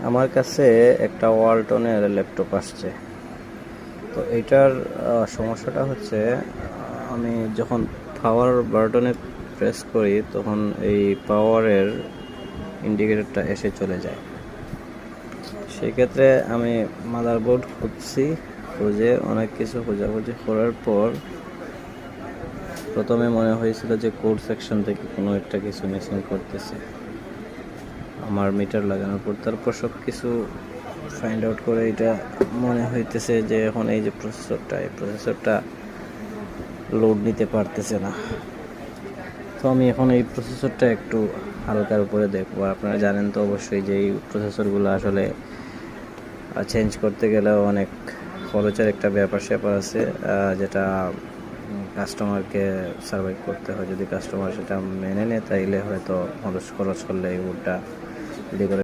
আমার কাছে একটা ওয়ালটনের ল্যাপটপ আসছে। তো এটার সমস্যাটা হচ্ছে, আমি যখন পাওয়ার বাটনে প্রেস করি তখন এই পাওয়ারের ইন্ডিকেটরটা এসে চলে যায়। সেক্ষেত্রে আমি মাদারবোর্ড খুঁজে অনেক কিছু খোঁজাখুঁজি করার পর প্রথমে মনে হয়েছিল যে কোড সেকশন থেকে কোনো একটা কিছু মিসিং করতেছে আমার মিটার লাগানোর পর। তারপর সব কিছু ফাইন্ড আউট করে এটা মনে হইতেছে যে এখন এই যে প্রসেসরটা লোড নিতে পারতেছে না। তো আমি এখন এই প্রসেসরটা একটু হালকার উপরে দেখবো। আপনারা জানেন তো অবশ্যই যে এই প্রসেসরগুলো আসলে চেঞ্জ করতে গেলেও অনেক খরচের একটা ব্যাপার আছে, যেটা কাস্টমারকে সার্ভাইভ করতে হয়। যদি কাস্টমার সেটা মেনে নেয় তাইলে হয়তো খরচ করলে এই বোর্ডটা রেডি করে